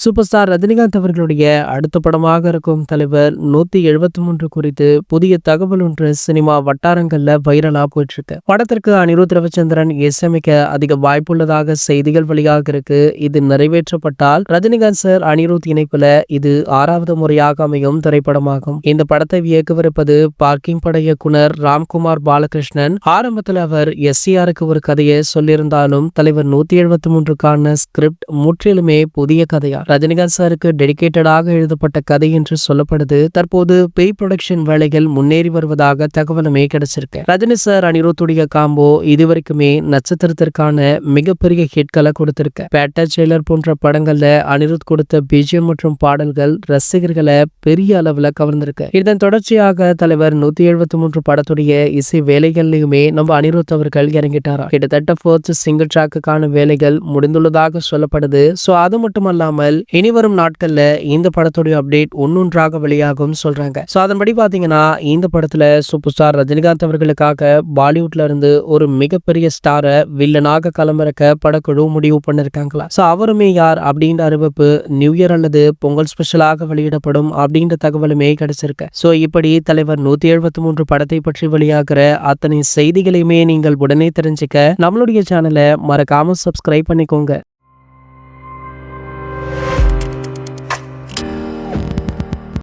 Super star Rajinikanth அவர்களுடைய அடுத்த படமாக இருக்கும் தலைவர் 173 குறித்து புதிய தகவல் ஒன்று சினிமா வட்டாரங்கள்ல வைரலா போயிட்டு இருக்கு. படத்திற்கு அனிருத் ரவிச்சந்திரன் இசையமைக்க அதிக வாய்ப்புள்ளதாக செய்திகள் வெளியாக இருக்கு. இது நிறைவேற்றப்பட்டால் ரஜினிகாந்த் சார் அனிருத் இணைப்புல இது 6வது முறையாக அமையும் திரைப்படமாகும். இந்த படத்தை இயக்கவிருப்பது பார்க்கிங் பட இயக்குனர் ராம்குமார் பாலகிருஷ்ணன். ஆரம்பத்தில் அவர் SCRக்கு ஒரு கதையை சொல்லியிருந்தாலும் தலைவர் 173க்கான ஸ்கிரிப்ட் முற்றிலுமே புதிய கதையா ரஜினிகாந்த் சாருக்கு டெடிகேட்டடாக எழுதப்பட்ட கதை என்று சொல்லப்படுது. தற்போது பேய் ப்ரொடக்ஷன் வேலைகள் முன்னேறி வருவதாக தகவலுமே கிடைச்சிருக்கு. ரஜினி சார் அனிருத்துடைய காம்போ இதுவரைக்குமே நட்சத்திரத்திற்கான மிகப்பெரிய ஹிட்களை கொடுத்திருக்கு. பேட்டா ஜெயிலர் போன்ற படங்கள்ல அனிருத் கொடுத்த பிஜிஎம் மற்றும் பாடல்கள் ரசிகர்களை பெரிய அளவுல கவர்ந்திருக்கு. இதன் தொடர்ச்சியாக தலைவர் 173 படத்துடைய இசை வேலைகள்லயுமே நம்ம அனிருத் அவர்கள் இறங்கிட்டாரா. கிட்டத்தட்ட ஃபோர்த் சிங்கிள் ட்ராக்குக்கான வேலைகள் முடிந்துள்ளதாக சொல்லப்படுது. சோ அது மட்டுமல்லாமல் இனிவரும் நாட்கள்ல இந்த படத்துடைய அப்டேட் ஒன்னொன்றாக வெளியாகும் சொல்றாங்க. சோ அதன்படி பாத்தீங்கன்னா இந்த படத்துல சூப்பர் ஸ்டார் ரஜினிகாந்த் அவர்களுக்காக பாலிவுட்ல இருந்து ஒரு மிகப்பெரிய ஸ்டாரை வில்லனாக களமிறக்க படக்குழு முடிவு பண்ணிருக்காங்களா. சோ அவருமே யார் அப்படின்ற அறிவிப்பு நியூ இயர் அல்லது பொங்கல் ஸ்பெஷலாக வெளியிடப்படும் அப்படின்ற தகவலுமே கிடைச்சிருக்கு. சோ இப்படி தலைவர் 173 படத்தை பற்றி வெளியாகிற அத்தனை செய்திகளையுமே நீங்கள் உடனே தெரிஞ்சுக்க நம்மளுடைய சேனலை மறக்காம சப்ஸ்கிரைப் பண்ணிக்கோங்க.